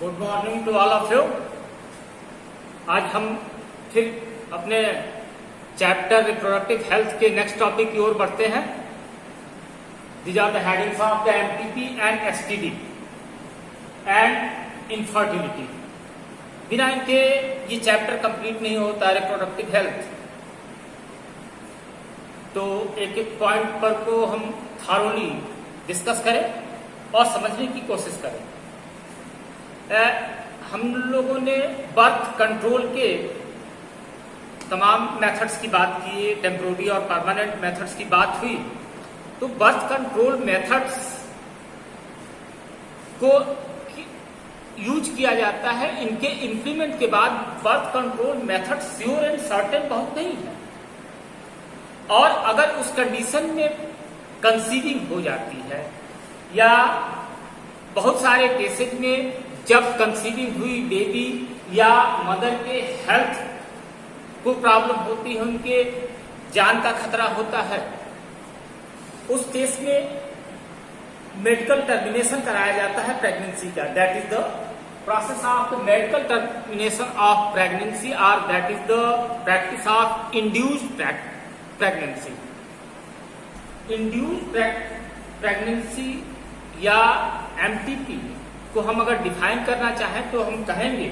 Good morning to all of you. आज हम फिर अपने चैप्टर रिप्रोडक्टिव हेल्थ के नेक्स्ट टॉपिक की ओर बढ़ते हैं। These are the headings of the MTP and STD and infertility. बिना इनके ये चैप्टर कंप्लीट नहीं होता रिप्रोडक्टिव हेल्थ। तो एक एक पॉइंट पर को हम थारोली डिस्कस करें और समझने की कोशिश करें। हम लोगों ने बर्थ कंट्रोल के तमाम मेथड्स की बात की, टेम्पोररी और परमानेंट मेथड्स की बात हुई। तो बर्थ कंट्रोल मेथड्स को यूज किया जाता है। इनके इंप्लीमेंट के बाद birth control method sure and certain बहुत नहीं है। और अगर उस कंडीशन में कंसीविंग हो जाती है या बहुत सारे केसेज में जब कंसीविंग हुई बेबी या मदर के हेल्थ को प्रॉब्लम होती है, उनके जान का खतरा होता है, उस केस में मेडिकल टर्मिनेशन कराया जाता है प्रेगनेंसी का। That is the process of the medical termination of pregnancy और that is the practice of induced pregnancy. Induced pregnancy या एमटीपी को हम अगर डिफाइन करना चाहें तो हम कहेंगे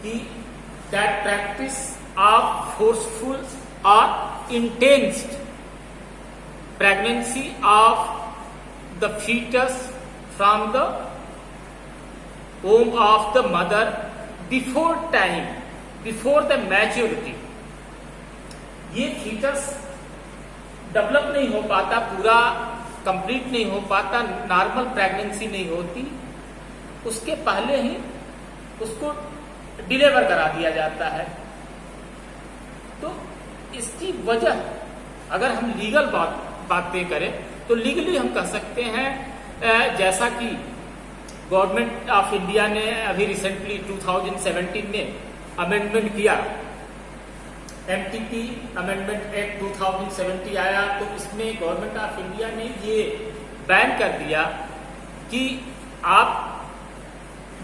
कि दैट प्रैक्टिस ऑफ फोर्सफुल और intensed pregnancy of the foetus from the womb of the mother before time, before the maturity। ये फीटस डेवलप नहीं हो पाता, पूरा कंप्लीट नहीं हो पाता, नॉर्मल प्रेगनेंसी नहीं होती, उसके पहले ही उसको डिलीवर करा दिया जाता है। तो इसकी वजह अगर हम लीगल बातें करें तो लीगली हम कह सकते हैं, जैसा कि गवर्नमेंट ऑफ इंडिया ने अभी रिसेंटली 2017 में अमेंडमेंट किया, एमटीपी अमेंडमेंट एक्ट 2070 आया, तो इसमें गवर्नमेंट ऑफ इंडिया ने ये बैन कर दिया कि आप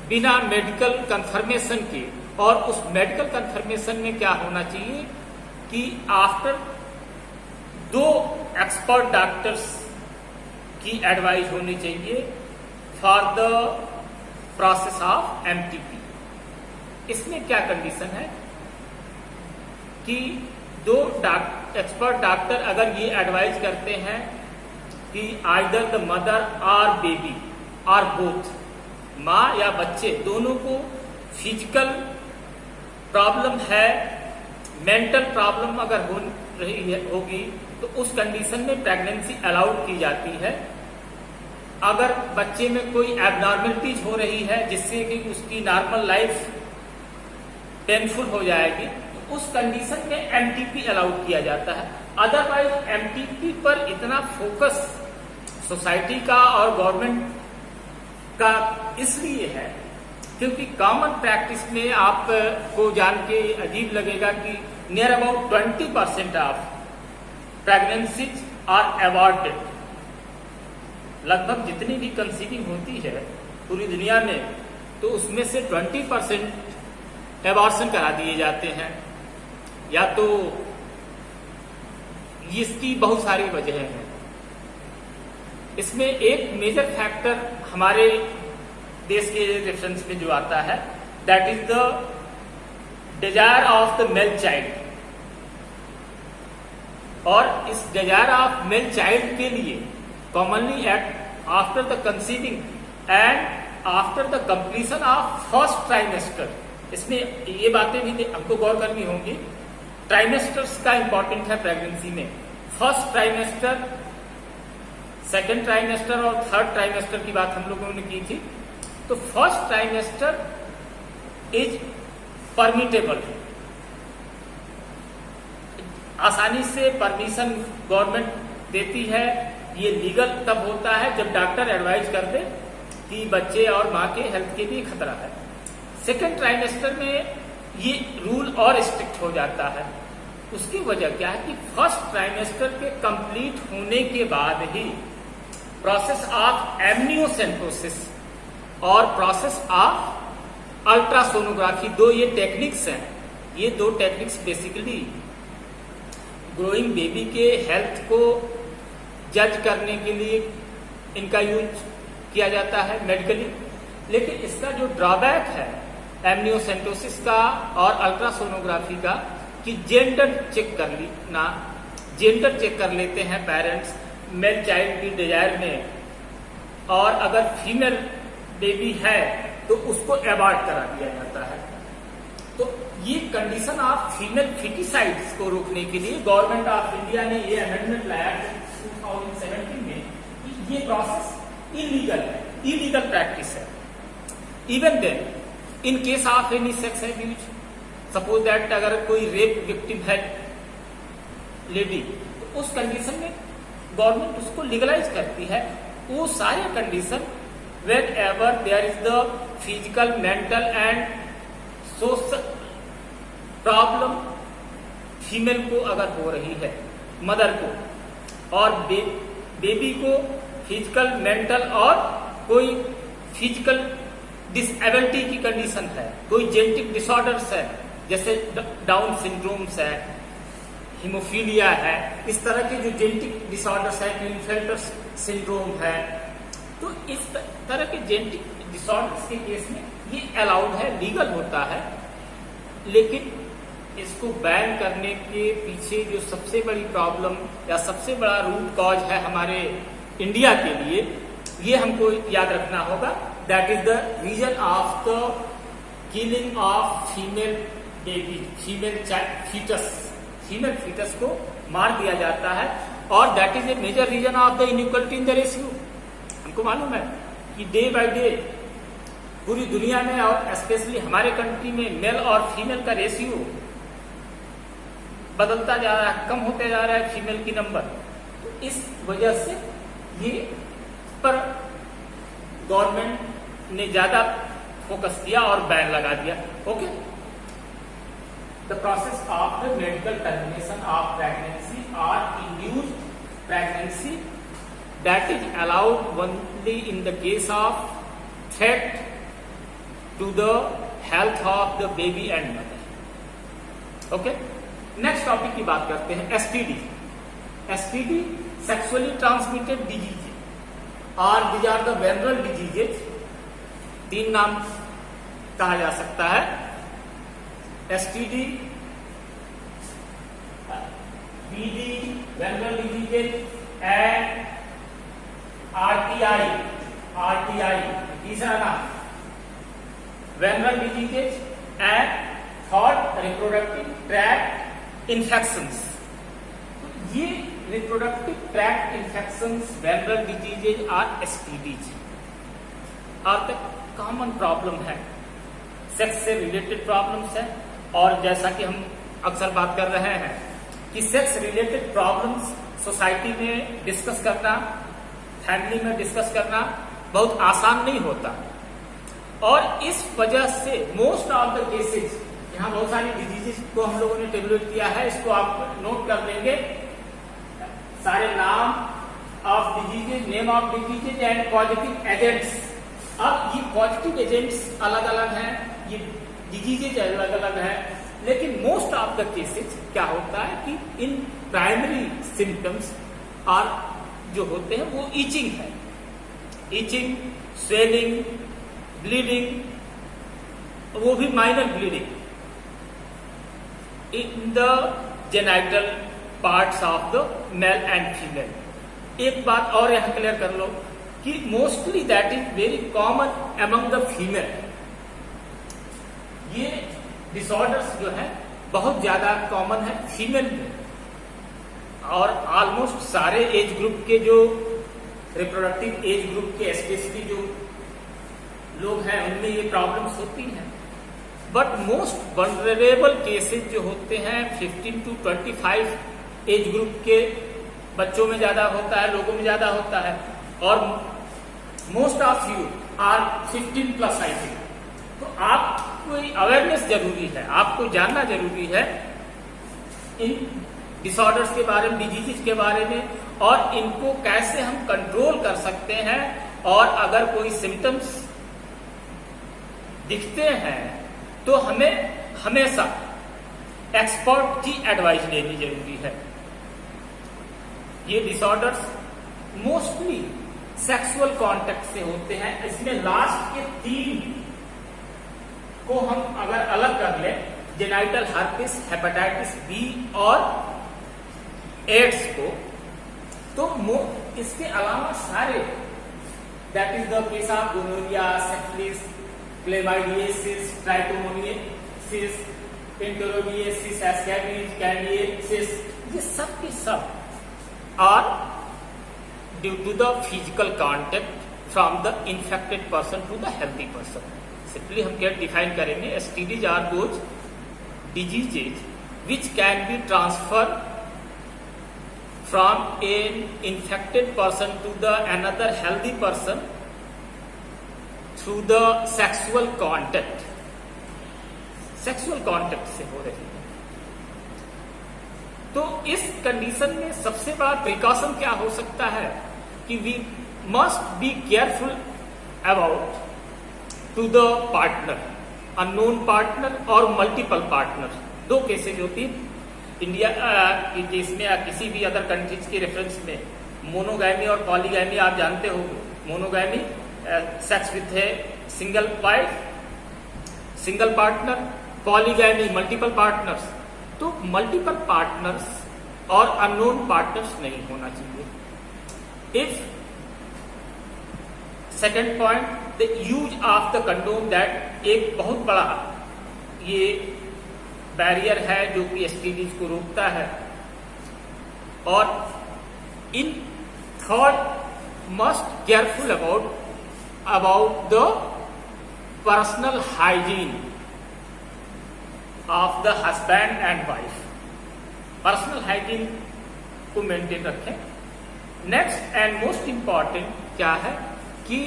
बिना मेडिकल कंफर्मेशन के, और उस मेडिकल कंफर्मेशन में क्या होना चाहिए कि आफ्टर 2 एक्सपर्ट डॉक्टर्स की एडवाइस होनी चाहिए for the process of MTP. इसमें क्या कंडीशन है कि 2 एक्सपर्ट डॉक्टर अगर ये एडवाइस करते हैं कि आइदर द मदर और बेबी और बोथ, माँ या बच्चे दोनों को फिजिकल प्रॉब्लम है, मेंटल प्रॉब्लम अगर हो रही है होगी, तो उस कंडीशन में प्रेगनेंसी अलाउड की जाती है। अगर बच्चे में कोई एबनॉर्मलिटीज हो रही है जिससे कि उसकी नॉर्मल लाइफ पेनफुल हो जाएगी, तो उस कंडीशन में एमटीपी अलाउड किया जाता है। अदरवाइज एमटीपी पर इतना फोकस सोसाइटी का और गवर्नमेंट का इसलिए है क्योंकि कॉमन प्रैक्टिस में आपको जान के अजीब लगेगा कि near about 20% of pregnancies are aborted. लगभग जितनी भी कंसीविंग होती है पूरी दुनिया में, तो उसमें से 20% एबॉर्शन करा दिए जाते हैं। या तो इसकी बहुत सारी वजह हैं। इसमें एक मेजर फैक्टर हमारे देश के रेफरेंस में जो आता है, that is the desire of the male child. और इस डिजायर ऑफ मेल चाइल्ड के लिए commonly act after the conceiving and after the completion of first trimester. इसमें ये बातें भी हमको गौर करनी होंगी। ट्राइमेस्टर्स का इंपॉर्टेंट है प्रेगनेंसी में। फर्स्ट ट्राइमेस्टर, सेकेंड ट्राइमेस्टर और थर्ड ट्राइमेस्टर की बात हम लोगों ने की थी। तो फर्स्ट ट्राइमेस्टर इज परमिटेबल, आसानी से परमिशन गवर्नमेंट देती है। ये लीगल तब होता है जब डॉक्टर एडवाइज कर दे कि बच्चे और माँ के हेल्थ के लिए खतरा है। सेकेंड ट्राइमेस्टर में ये रूल और स्ट्रिक्ट हो जाता है। उसकी वजह क्या है कि फर्स्ट ट्राइमेस्टर के कंप्लीट होने के बाद ही प्रोसेस ऑफ एमनियोसेंटोसिस और प्रोसेस ऑफ अल्ट्रासोनोग्राफी। दो ये टेक्निक्स हैं, ये दो टेक्निक्स बेसिकली ग्रोइंग बेबी के हेल्थ को जज करने के लिए इनका यूज किया जाता है मेडिकली। लेकिन इसका जो ड्रॉबैक है एमनियोसेंटोसिस का और अल्ट्रासोनोग्राफी का कि जेंडर चेक कर लेना, जेंडर चेक कर लेते हैं पेरेंट्स मेल चाइल्ड की डिजायर में, और अगर फीमेल बेबी है तो उसको अवॉइड करा दिया जाता है। तो ये कंडीशन ऑफ फीमेल फिटिसाइड्स को रोकने के लिए गवर्नमेंट ऑफ इंडिया ने ये अमेंडमेंट लाया 2017 में कि ये प्रोसेस इलीगल है, इलीगल प्रैक्टिस है। Even then in case of any sex abuse, suppose that अगर कोई रेप विक्टिम है लेडी, तो उस कंडीशन में गवर्नमेंट उसको लीगलाइज करती है। वो सारे condition whenever there is the physical, mental and social problem female को अगर हो रही है, मदर को, और बेबी को फिजिकल, मेंटल और कोई फिजिकल डिसेबिलिटी की कंडीशन है, कोई जेनेटिक डिसऑर्डर्स है, जैसे डाउन सिंड्रोम्स है, हीमोफीलिया है, इस तरह के जो जेनेटिक डिसऑर्डर्स है, क्लिनफेल्टर सिंड्रोम है, तो इस तरह के जेनेटिक डिसऑर्डर्स के केस में ये अलाउड है, लीगल होता है। लेकिन इसको बैन करने के पीछे जो सबसे बड़ी प्रॉब्लम या सबसे बड़ा रूट कॉज है हमारे इंडिया के लिए, ये हमको याद रखना होगा, that is the reason of the killing of female baby, female foetus को मार दिया जाता है, और that is a major reason of the inequality in the ratio. हमको मालूम है कि डे बाय डे पूरी दुनिया में और स्पेशली हमारे कंट्री में मेल और फीमेल का रेशियो बदलता जा रहा है, कम होते जा रहा है फीमेल की नंबर। तो इस वजह से ये पर गवर्नमेंट ने ज्यादा फोकस किया और बैन लगा दिया। Okay, the process of the medical termination of pregnancy और induced pregnancy that is allowed only in the case of threat to the health of the baby and mother. Okay, next topic की बात करते हैं, STD. STD sexually transmitted disease और these are the venereal diseases. तीन नाम कहा जा सकता है, STD, VD venereal diseases and RTI. RTI तीसरा नाम venereal diseases and third reproductive tract infections. ये reproductive tract infections, venereal diseases और एसटीडीज अब तक कॉमन प्रॉब्लम है, सेक्स से रिलेटेड प्रॉब्लम्स है। और जैसा कि हम अक्सर बात कर रहे हैं कि सेक्स रिलेटेड प्रॉब्लम्स सोसाइटी में डिस्कस करना, फैमिली में डिस्कस करना बहुत आसान नहीं होता, और इस वजह से मोस्ट ऑफ द केसेस, यहाँ बहुत सारी डिजीजेस को हम लोगों ने टेबुलेट किया है, इसको आप नोट कर लेंगे, सारे नाम of diseases, name of diseases and positive agents. अब ये पॉजिटिव एजेंट्स अलग अलग हैं, ये डिजीजेज अलग अलग हैं, लेकिन मोस्ट ऑफ द केसेस क्या होता है कि इन प्राइमरी सिम्टम्स और जो होते हैं वो ईचिंग है, ईचिंग, स्वेलिंग, ब्लीडिंग, वो भी minor bleeding in the genital parts of the male and female. एक बात और यहां क्लियर कर लो कि mostly that is very common among the female. ये डिसऑर्डर्स जो है बहुत ज्यादा कॉमन है फीमेल में, और ऑलमोस्ट सारे एज ग्रुप के जो रिप्रोडक्टिव एज ग्रुप के स्पेशली जो लोग हैं उनमें ये प्रॉब्लम्स होती हैं। बट मोस्ट वल्नरेबल केसेस जो होते हैं 15 to 25 एज ग्रुप के बच्चों में ज्यादा होता है, लोगों में ज्यादा होता है, और most of you are 15+ I think. तो आपको अवेयरनेस जरूरी है, आपको जानना जरूरी है इन डिसऑर्डर्स के बारे में, डिजीजेज के बारे में, और इनको कैसे हम कंट्रोल कर सकते हैं, और अगर कोई सिम्टम्स दिखते हैं तो हमें हमेशा एक्सपर्ट की एडवाइस लेनी जरूरी है। ये डिसऑर्डर्स मोस्टली सेक्सुअल कांटेक्ट से होते हैं। इसमें लास्ट के 3 को हम अगर अलग कर लें, जेनाइटल हर्पिस, हेपेटाइटिस बी और एड्स को, तो इसके अलावा सारे, that is the case of gonorrhoea, syphilis, chlamydiasis, trichomoniasis, enterobiasis, scabies, candidiasis, ये सब के सब are due to the physical contact from the infected person to the healthy person. Simply हम क्या डिफाइन करेंगे, STDs are those diseases which can be transfer from an infected person to the another healthy person through the sexual contact से हो रही है। तो इस condition में सबसे बड़ा प्रिकॉशन क्या हो सकता है कि we must be careful about to the partner, unknown partner और मल्टीपल पार्टनर। 2 केसेज होती है इंडिया के केस में या किसी भी अदर कंट्रीज के रेफरेंस में। मोनोगैमी और पॉलीगैमी आप जानते हो। मोनोगैमी सेक्स विथ है single wife, single partner, polygamy multiple partners. तो मल्टीपल पार्टनर्स और अननोन पार्टनर्स नहीं होना चाहिए। If second point, the use of the condom, that एक बहुत बड़ा ये बैरियर है जो कि एसटीडीज को रोकता है। और in third, must careful about the personal hygiene of the husband and wife. Personal hygiene को मेंटेन रखें। नेक्स्ट एंड मोस्ट इंपॉर्टेंट क्या है कि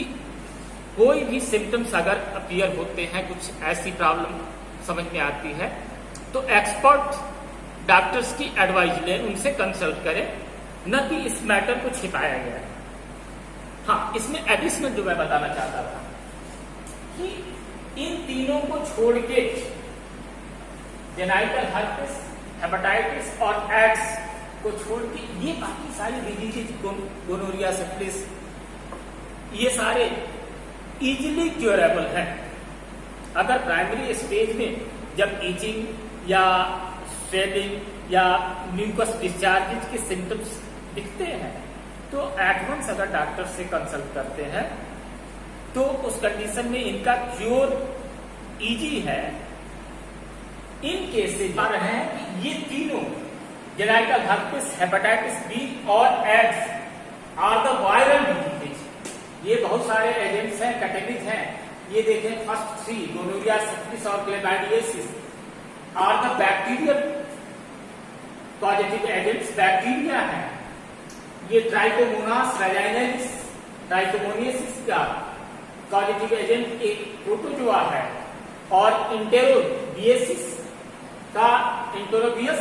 कोई भी सिम्टम्स अगर अपीयर होते हैं, कुछ ऐसी प्रॉब्लम समझ में आती है, तो एक्सपर्ट डॉक्टर्स की एडवाइस लें, उनसे कंसल्ट करें, न कि इस मैटर को छिपाया गया है। हाँ, इसमें एडिशनल जो मैं बताना चाहता था कि इन तीनों को छोड़ के जेनाइटल हर्पिस, हेपेटाइटिस और एड्स को छोड़ के ये बाकी सारी डिजीजेज, गोनोरिया, सिफिलिस, ये सारे इजीली क्योरेबल हैं। अगर प्राइमरी स्टेज में जब ईचिंग या स्वेलिंग या म्यूकस डिस्चार्जेज के सिम्टम्स दिखते हैं तो एडवांस अगर डॉक्टर से कंसल्ट करते हैं तो उस कंडीशन में इनका क्योर इजी है। इन केसेज आ रहे हैं कि ये तीनों जेनाइटल हर्पिस, हेपेटाइटिस बी और AIDS are the viral diseases. ये बहुत सारे एजेंट्स हैं, कैटेगरीज हैं। ये देखें, फर्स्ट 3 गोनोरिया, सिफिलिस और chlamydiasis are the bacterial positive agents, bacteria है। ये ट्राइकोमोनास वैजाइनलिस, ट्राइकोमोनियासिस का पॉजिटिव एजेंट एक प्रोटोजोआ है। और इंटेरोबियासिस का इंटेरोबियस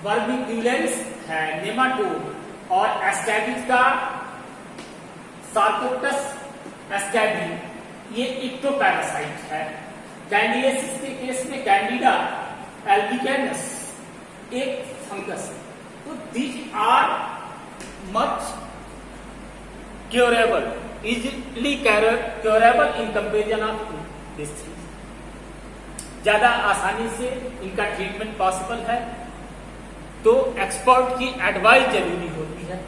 वर्मिक्यूलेरिस है, नेमाटोड। और एस्कैबिज का सार्कोप्टस एस्कैबी, ये इक्टोपैरासाइट है। कैंडिडियासिस के केस में कैंडिडा एल्बिकेनस एक फंगस है। तो these are much curable, easily curable in comparison of this three. ज्यादा आसानी से इनका ट्रीटमेंट पॉसिबल है। तो एक्सपर्ट की एडवाइस जरूरी होती है।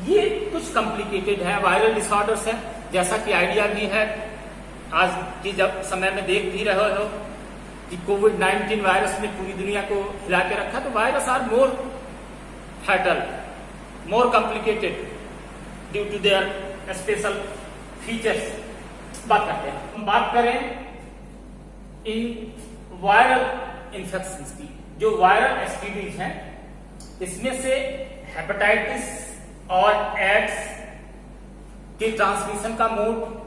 ये कुछ कॉम्प्लिकेटेड है, वायरल डिसऑर्डर्स है, जैसा कि आइडिया भी है। आज की जब समय में देख भी रहे हो कि कोविड-19 वायरस ने पूरी दुनिया को हिला के रखा, तो virus are more fatal, more complicated due to their special features. बात करते हैं, हम बात करें इन वायरल इन्फेक्शंस की। जो वायरल एसटीडीज हैं, इसमें से हेपेटाइटिस और एड्स के ट्रांसमिशन का मोड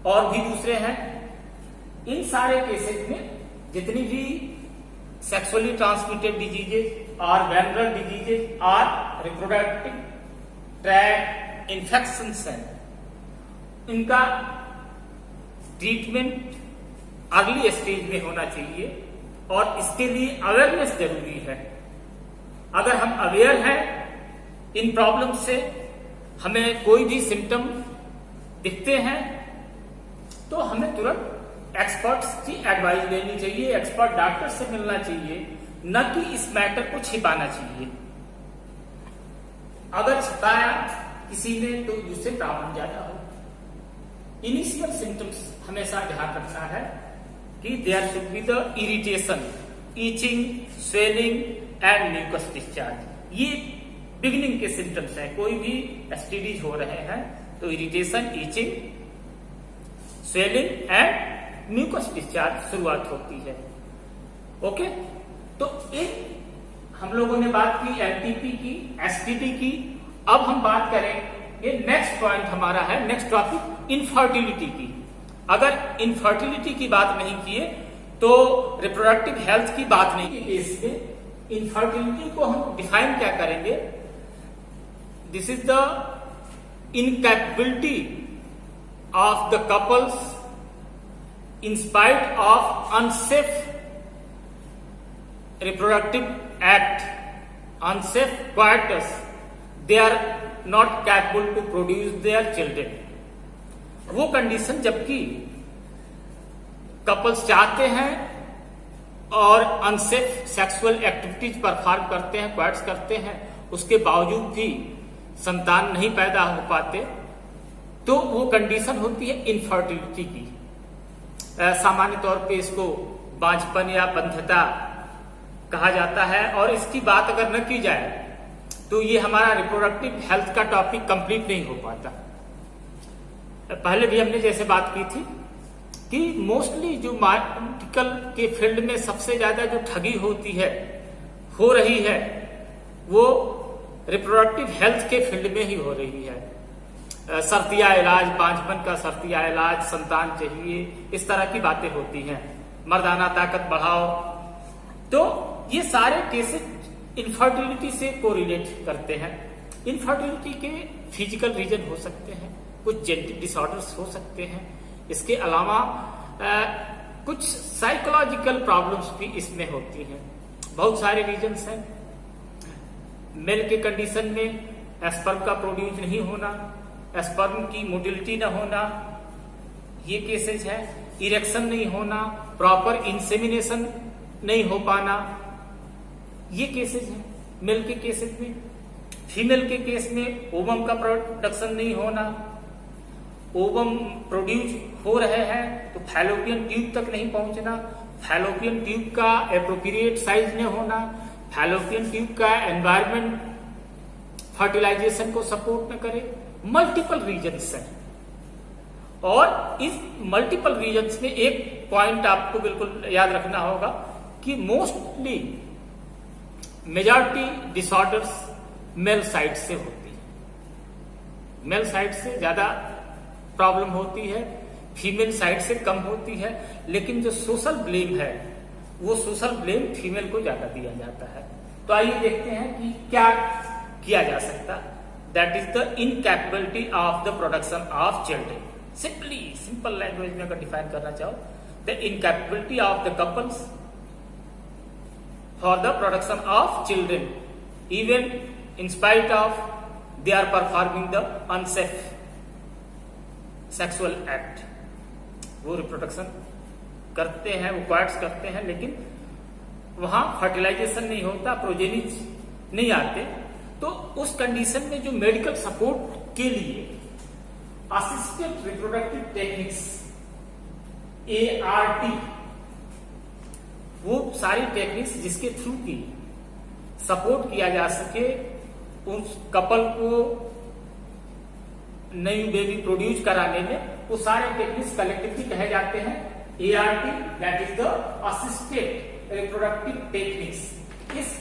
और भी दूसरे हैं। इन सारे केसेस में जितनी भी सेक्सुअली ट्रांसमिटेड डिजीजेज और वेनरल डिजीजेज और रिप्रोडक्टिव ट्रैक्ट इन्फेक्शंस हैं, इनका ट्रीटमेंट अर्ली स्टेज में होना चाहिए और इसके लिए अवेयरनेस जरूरी है। अगर हम अवेयर हैं इन प्रॉब्लम से, हमें कोई भी सिम्टम दिखते हैं तो हमें तुरंत एक्सपर्ट्स की एडवाइस लेनी चाहिए, एक्सपर्ट डॉक्टर से मिलना चाहिए, न कि इस मैटर को छिपाना चाहिए। अगर छिपाया किसी ने तो उससे प्रॉब्लम ज्यादा हो। इनिशियल सिम्टम्स हमेशा ध्यान रखना है कि there should be the irritation, itching, swelling and mucus discharge. ये बिगिनिंग के सिम्टम्स हैं। कोई भी एसटीडीज हो रहे हैं तो irritation, itching, swelling and mucus discharge शुरुआत होती है। ओके, तो एक हम लोगों ने बात की एलटीपी की, एसटीडी की। अब हम बात करेंगे, नेक्स्ट पॉइंट हमारा है, नेक्स्ट टॉपिक इनफर्टिलिटी की। अगर इनफर्टिलिटी की बात नहीं किए तो रिप्रोडक्टिव हेल्थ की बात नहीं की। इसमें इनफर्टिलिटी को हम डिफाइन क्या करेंगे? This is the incapability of the couples in spite of unsafe reproductive act, unsafe coitus, they are not capable to produce their children। वो कंडीशन जबकि कपल्स चाहते हैं और अनसेफ सेक्सुअल एक्टिविटीज परफॉर्म करते हैं, क्वाइट्स करते हैं, उसके बावजूद भी संतान नहीं पैदा हो पाते, तो वो कंडीशन होती है इनफर्टिलिटी की। सामान्य तौर पे इसको बांझपन या बंध्यता कहा जाता है। और इसकी बात अगर न की जाए तो ये हमारा रिप्रोडक्टिव हेल्थ का टॉपिक कंप्लीट नहीं हो पाता। पहले भी हमने जैसे बात की थी कि मोस्टली जो मेडिकल के फील्ड में सबसे ज्यादा जो ठगी होती है, हो रही है, वो रिप्रोडक्टिव हेल्थ के फील्ड में ही हो रही है। शर्तिया इलाज, बांझपन का शर्तिया इलाज, संतान चाहिए, इस तरह की बातें होती हैं, मर्दाना ताकत बढ़ाओ। तो ये सारे केसेस इनफर्टिलिटी से कोरिलेट करते हैं। इनफर्टिलिटी के फिजिकल रीजन हो सकते हैं, कुछ जेनेटिक डिसऑर्डर्स हो सकते हैं, इसके अलावा कुछ साइकोलॉजिकल प्रॉब्लम्स भी इसमें होती हैं। बहुत सारे रीजन्स हैं। मेल के कंडीशन में एस्पर्म का प्रोड्यूस नहीं होना, एस्पर्म की मोटिलिटी न होना, ये केसेज है। इरेक्शन नहीं होना, प्रॉपर इंसेमिनेशन नहीं हो पाना, ये केसेज है मेल के केसेज में। फीमेल के केस में ओवम का प्रोडक्शन नहीं होना, ओवम प्रोड्यूस हो रहे हैं तो फैलोपियन ट्यूब तक नहीं पहुंचना, फैलोपियन ट्यूब का एप्रोप्रिएट साइज न होना, फैलोपियन ट्यूब का एनवायरमेंट फर्टिलाइजेशन को सपोर्ट न करे। मल्टीपल रीजन्स हैं। और इस मल्टीपल रीजन्स में एक पॉइंट आपको बिल्कुल याद रखना होगा कि mostly majority disorders male side से होती है। मेल साइड से ज्यादा प्रॉब्लम होती है, फीमेल साइड से कम होती है। लेकिन जो सोशल ब्लेम है, वो सोशल ब्लेम फीमेल को ज्यादा दिया जाता है। तो आइए देखते हैं कि क्या किया जा सकता। That is the incapability of the production of children. Simple language में अगर डिफाइन करना चाहो, the incapability of the couples for the production of children even in spite of they are performing the unsafe sexual act. वो reproduction करते हैं, वो क्वाइट्स करते हैं, लेकिन वहां फर्टिलाइजेशन नहीं होता, प्रोजेनिज नहीं आते। तो उस कंडीशन में जो मेडिकल सपोर्ट के लिए असिस्टेड रिप्रोडक्टिव टेक्निक्स ART, वो सारी टेक्निक्स जिसके थ्रू की सपोर्ट किया जा सके उस कपल को नई बेबी प्रोड्यूस कराने में, वो सारे टेक्निक्स कलेक्टिवली कहे जाते हैं ART, that is the assisted reproductive techniques. इस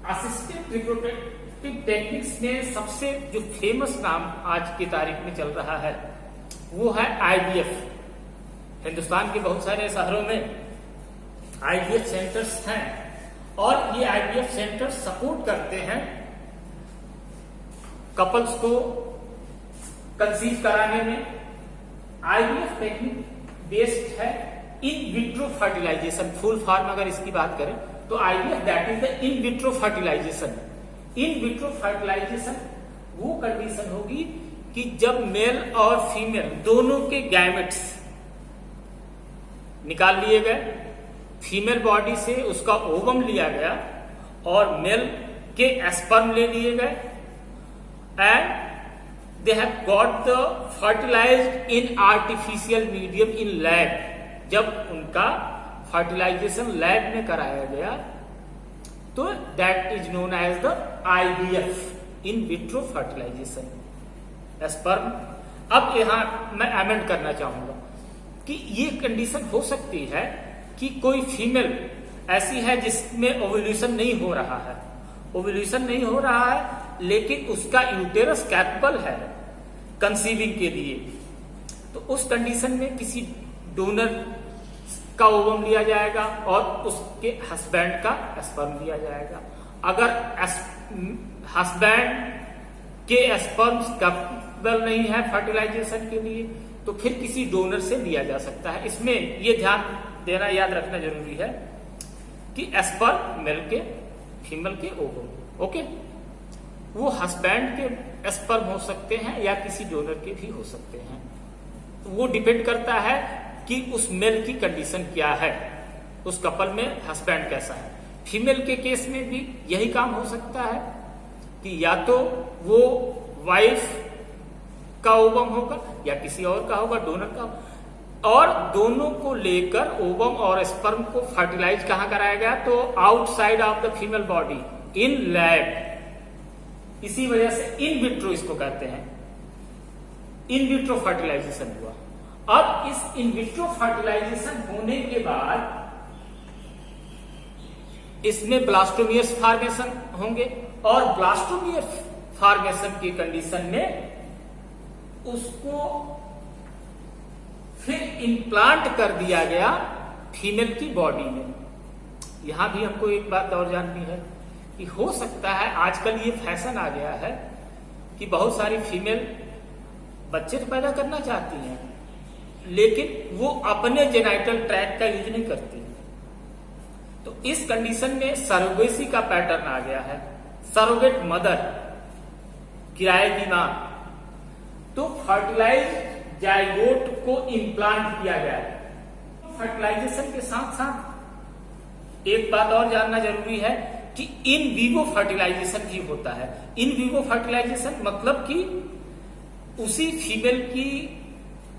असिस्टेड रिप्रोडक्टिव टेक्निक्स में सबसे जो फेमस नाम आज की तारीख में चल रहा है वो है IVF। हिंदुस्तान के बहुत सारे शहरों में IVF सेंटर्स हैं और ये IVF सेंटर्स सपोर्ट करते हैं कपल्स को कंसीव कराने में। IVF टेक्निक बेस्ड है in vitro fertilisation. Full form अगर इसकी बात करें तो IVF that is the in vitro fertilisation. In vitro fertilisation वो कंडीशन होगी कि जब मेल और फीमेल दोनों के गैमेट्स निकाल लिए गए, फीमेल बॉडी से उसका ओवम लिया गया और मेल के स्पर्म ले लिए गए, and they have got the fertilized in artificial medium in lab। जब उनका फर्टिलाइजेशन लैब में कराया गया तो that is known as the IVF, in vitro fertilisation sperm. अब यहां मैं अमेंड करना चाहूंगा कि ये कंडीशन हो सकती है कि कोई फीमेल ऐसी है जिसमें ओव्यूलेशन नहीं हो रहा है, ओव्यूलेशन नहीं हो रहा है लेकिन उसका यूटेरस कैपेबल है कंसीविंग के लिए, तो उस कंडीशन में किसी डोनर का ओवम लिया जाएगा और उसके हस्बैंड का स्पर्म लिया जाएगा। अगर हस्बैंड के स्पर्म कैपेबल नहीं है फर्टिलाइजेशन के लिए तो फिर किसी डोनर से लिया जा सकता है। इसमें यह ध्यान देना, याद रखना जरूरी है कि स्पर्म मेल के, फीमेल के ओवम, ओके, वो हस्बैंड के स्पर्म हो सकते हैं या किसी डोनर के भी हो सकते हैं। तो वो डिपेंड करता है कि उस मेल की कंडीशन क्या है, उस कपल में हस्बैंड कैसा है। फीमेल के केस में भी यही काम हो सकता है कि या तो वो वाइफ का ओवम होगा या किसी और का होगा, डोनर का, और दोनों को लेकर ओवम और स्पर्म को फर्टिलाइज कहां कराया गया, तो outside of the female body in lab. इसी वजह से इन विट्रो इसको कहते हैं, इन विट्रो फर्टिलाइजेशन हुआ। अब इस इन विट्रो फर्टिलाइजेशन होने के बाद इसमें ब्लास्टोमियर्स फॉर्मेशन होंगे और ब्लास्टोमियर्स फॉर्मेशन की कंडीशन में उसको फिर इम्प्लांट कर दिया गया फीमेल की बॉडी में। यहां भी हमको एक बात और जाननी है कि हो सकता है आजकल ये फैशन आ गया है कि बहुत सारी फीमेल बच्चे तो पैदा करना चाहती हैं लेकिन वो अपने जेनाइटल ट्रैक्ट का यूज नहीं करती, तो इस कंडीशन में सरोगेसी का पैटर्न आ गया है, सरोगेट मदर, किराए की मां। तो फर्टिलाइज जाइगोट को इम्प्लांट किया गया है। फर्टिलाइजेशन के साथ साथ एक बात और जानना जरूरी है कि इन विवो फर्टिलाइजेशन भी होता है। इन विवो फर्टिलाइजेशन मतलब कि उसी फीमेल की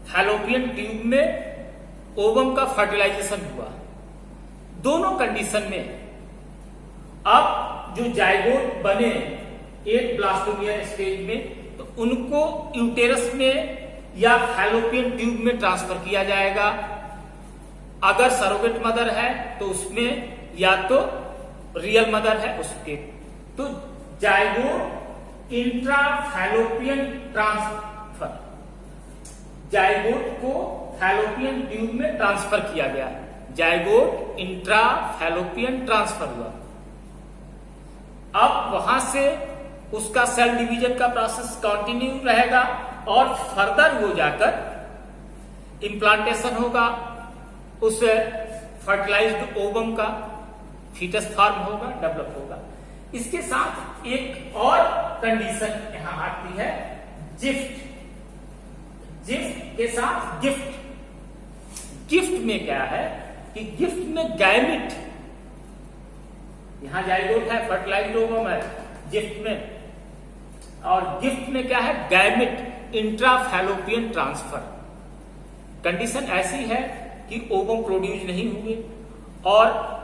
फैलोपियन ट्यूब में ओवम का फर्टिलाइजेशन हुआ। दोनों कंडीशन में अब जो जाइगोट बने एक ब्लास्टोमियर स्टेज में तो उनको यूटेरस में या फैलोपियन ट्यूब में ट्रांसफर किया जाएगा। अगर सरोगेट मदर है तो उसमें या तो रियल मदर है उसके, तो zygote intra fallopian transfer, zygote को फैलोपियन ट्यूब में ट्रांसफर किया गया, जाइगोट इंट्रा फैलोपियन ट्रांसफर हुआ। अब वहां से उसका सेल डिवीजन का प्रोसेस कंटिन्यू रहेगा और फर्दर वो जाकर इम्प्लांटेशन होगा, उस फर्टिलाइज्ड ओवम का फीटस फॉर्म होगा, डेवलप होगा। इसके साथ एक और कंडीशन यहां आती है, जिफ्ट। जिफ्ट के साथ गिफ्ट। गिफ्ट में क्या है कि गिफ्ट में गैमिट, यहां जाइगोट है, फर्टिलाइज्ड ओवम है गिफ्ट में, और गिफ्ट में क्या है, गैमिट इंट्राफैलोपियन ट्रांसफर। कंडीशन ऐसी है कि ओवम प्रोड्यूस नहीं हुए और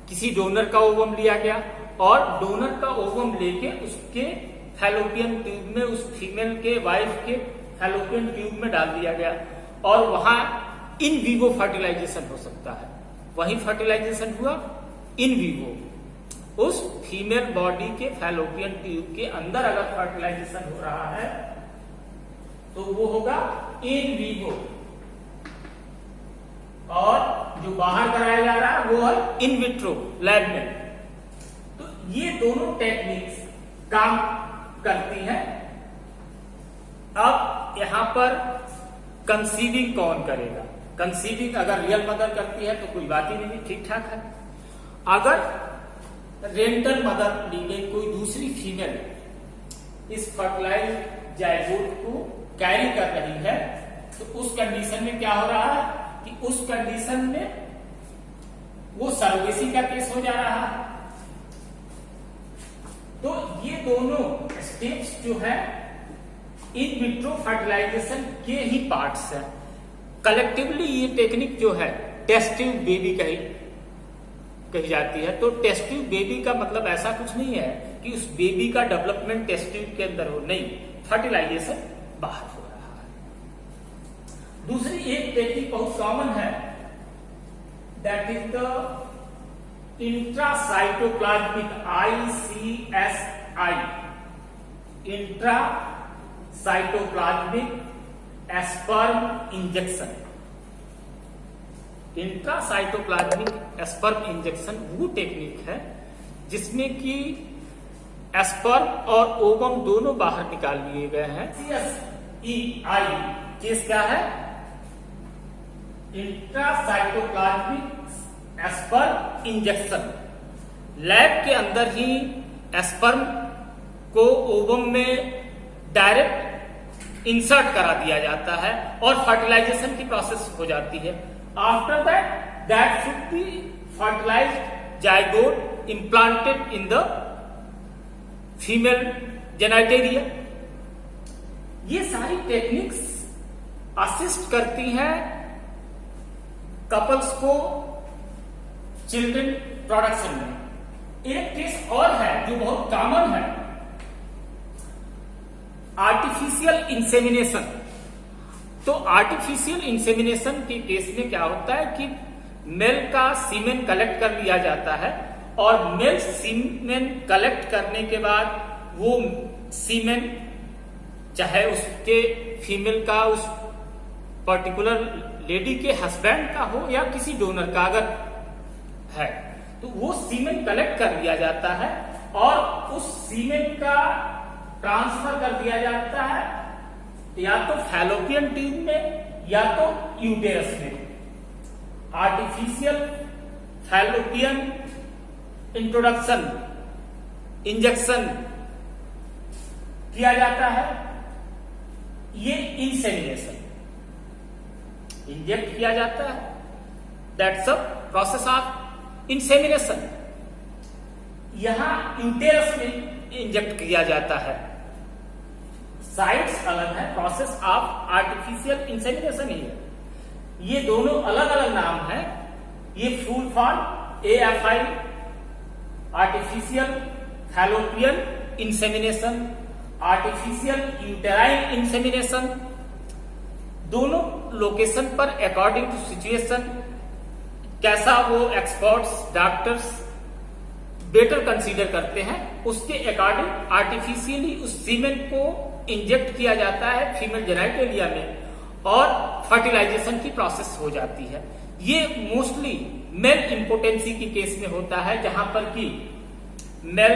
किसी डोनर का ओवम लिया गया और डोनर का ओवम लेके उसके फैलोपियन ट्यूब में, उस फीमेल के वाइफ के फैलोपियन ट्यूब में डाल दिया गया और वहां इन विवो फर्टिलाइजेशन हो सकता है। वही फर्टिलाइजेशन हुआ इन विवो, उस फीमेल बॉडी के फैलोपियन ट्यूब के अंदर अगर फर्टिलाइजेशन हो रहा है तो वो होगा इन विवो, और जो बाहर कराया जा रहा है वो है इन विट्रो लैब में। तो ये दोनों टेक्निक्स काम करती हैं। अब यहां पर कंसीविंग कौन करेगा, कंसीविंग अगर रियल मदर करती है तो कोई बात ही नहीं, ठीक ठाक है। अगर रेंटल मदर मीनिंग कोई दूसरी फीमेल इस फर्टिलाइज जायगोट को कैरी कर रही है तो उस कंडीशन में क्या हो रहा है कि उस कंडीशन में वो सरोगेसी का केस हो जा रहा है। तो ये दोनों स्टेप्स जो है इन विट्रो फर्टिलाइजेशन के ही पार्ट्स हैं। कलेक्टिवली ये टेक्निक जो है टेस्ट ट्यूब बेबी कही जाती है। तो टेस्ट ट्यूब बेबी का मतलब ऐसा कुछ नहीं है कि उस बेबी का डेवलपमेंट टेस्ट ट्यूब के अंदर हो, नहीं, फर्टिलाइजेशन बाहर हो रहा है। दूसरी एक टेक्निक बहुत कॉमन है, that is the intracytoplasmic ICSI, intracytoplasmic sperm injection. Intracytoplasmic sperm injection वो टेक्निक है जिसमें कि स्पर्म और ओवम दोनों बाहर निकाल लिए गए हैं। CSEI केस क्या है? Intracytoplasmic sperm injection. लैब के अंदर ही स्पर्म को ओवम में डायरेक्ट इंसर्ट करा दिया जाता है और फर्टिलाइजेशन की प्रोसेस हो जाती है। After that should be fertilised zygote implanted in the female genitalia. ये सारी टेक्निक्स असिस्ट करती हैं कपल्स को चिल्ड्रन प्रोडक्शन में। एक केस और है जो बहुत कॉमन है, आर्टिफिशियल इंसेमिनेशन। तो आर्टिफिशियल इंसेमिनेशन के केस में क्या होता है कि मेल का सीमेन कलेक्ट कर लिया जाता है और मेल सीमेन कलेक्ट करने के बाद वो सीमेन चाहे उसके फीमेल का उस पर्टिकुलर लेडी के हस्बैंड का हो या किसी डोनर का अगर है तो वो सीमेन कलेक्ट कर लिया जाता है और उस सीमेन का ट्रांसफर कर दिया जाता है या तो फैलोपियन ट्यूब में या तो यूटेरस में। आर्टिफिशियल फैलोपियन इंट्रोडक्शन इंजेक्शन किया जाता है। ये इंसेमिनेशन इंजेक्ट किया जाता है, that's a process of insemination. यहां यूटेरस में इंजेक्ट किया जाता है, साइट्स अलग है, प्रोसेस ऑफ आर्टिफिशियल इंसेमिनेशन ही है। ये दोनों अलग अलग नाम है। ये full form AFI artificial fallopian insemination, artificial uterine insemination. दोनों लोकेशन पर अकॉर्डिंग टू सिचुएशन कैसा वो एक्सपर्ट्स डॉक्टर्स बेटर कंसीडर करते हैं उसके अकॉर्डिंग आर्टिफिशियली उस सीमेन को इंजेक्ट किया जाता है फीमेल जेनिटेलिया में और फर्टिलाइजेशन की प्रोसेस हो जाती है। ये मोस्टली मेल इम्पोटेंसी की केस में होता है जहां पर कि मेल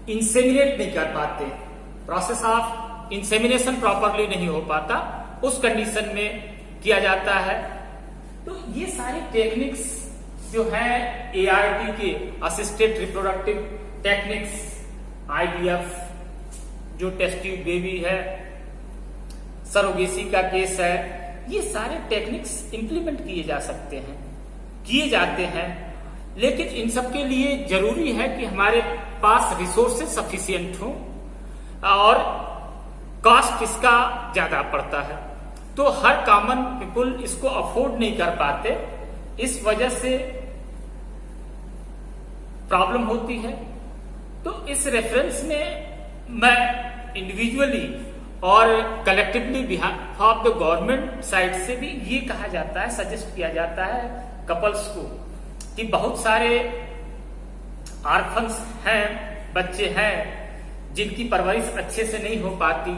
इंसेमिनेट नहीं कर पाते, प्रोसेस ऑफ इंसेमिनेशन प्रॉपरली नहीं हो पाता, उस कंडीशन में किया जाता है। तो ये सारी टेक्निक्स जो है ART के असिस्टेड रिप्रोडक्टिव टेक्निक्स, IVF जो टेस्ट ट्यूब बेबी है, सरोगेसी का केस है, ये सारे टेक्निक्स इंप्लीमेंट किए जा सकते हैं, किए जाते हैं। लेकिन इन सब के लिए जरूरी है कि हमारे पास रिसोर्सेज सफिशिएंट हो और कॉस्ट इसका ज्यादा पड़ता है। तो हर कॉमन पीपल इसको अफोर्ड नहीं कर पाते, इस वजह से प्रॉब्लम होती है। तो इस रेफरेंस में मैं इंडिविजुअली और collectively behalf of the government side से भी ये कहा जाता है, सजेस्ट किया जाता है कपल्स को कि बहुत सारे आर्फन्स हैं, बच्चे हैं जिनकी परवरिश अच्छे से नहीं हो पाती,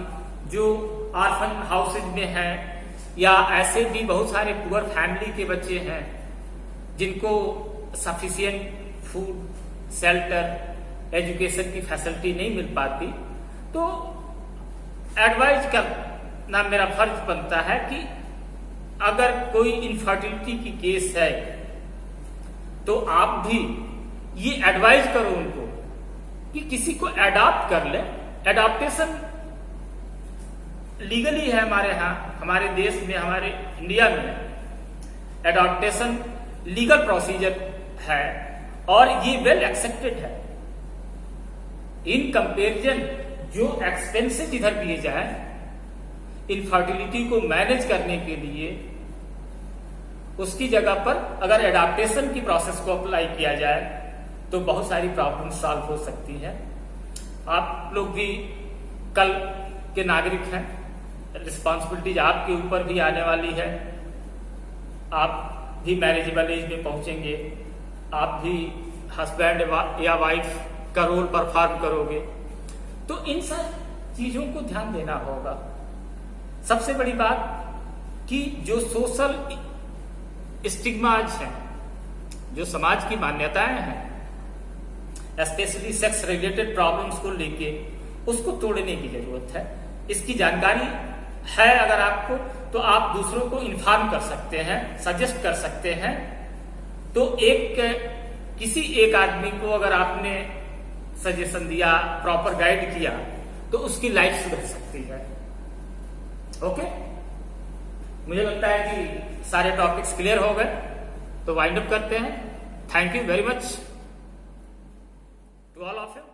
जो आर्फन हाउसेज में हैं, या ऐसे भी बहुत सारे पुअर फैमिली के बच्चे हैं जिनको सफिशिएंट फूड, शेल्टर, एजुकेशन की फैसिलिटी नहीं मिल पाती। तो एडवाइज करना मेरा फर्ज बनता है कि अगर कोई इनफर्टिलिटी की केस है तो आप भी ये एडवाइज करो उनको कि किसी को अडॉप्ट कर ले। एडॉप्टेशन लीगली है हमारे यहाँ, हमारे देश में, हमारे इंडिया में एडॉप्टेशन लीगल प्रोसीजर है और ये वेल एक्सेप्टेड है। इन कंपेरिजन जो एक्सपेंसेस इधर दिए जाए इनफर्टिलिटी को मैनेज करने के लिए, उसकी जगह पर अगर एडाप्टेशन की प्रोसेस को अप्लाई किया जाए तो बहुत सारी प्रॉब्लम सॉल्व हो सकती है। आप लोग भी कल के नागरिक हैं, रिस्पॉन्सिबिलिटीज आपके ऊपर भी आने वाली है। आप भी मैरिजेबल एज में पहुंचेंगे, आप भी हस्बैंड या वाइफ का रोल परफॉर्म करोगे, तो इन सब चीजों को ध्यान देना होगा। सबसे बड़ी बात कि जो सोशल स्टिग्माज हैं, जो समाज की मान्यताएं हैं, स्पेशली सेक्स रिलेटेड प्रॉब्लम्स को लेके, उसको तोड़ने की जरूरत है। इसकी जानकारी है अगर आपको, तो आप दूसरों को इन्फॉर्म कर सकते हैं, सजेस्ट कर सकते हैं। तो किसी एक आदमी को अगर आपने सजेशन दिया, प्रॉपर गाइड किया, तो उसकी लाइफ सुधर सकती है। ओके, मुझे लगता है कि सारे टॉपिक्स क्लियर हो गए, तो वाइंड अप करते हैं। Thank you very much to all of you.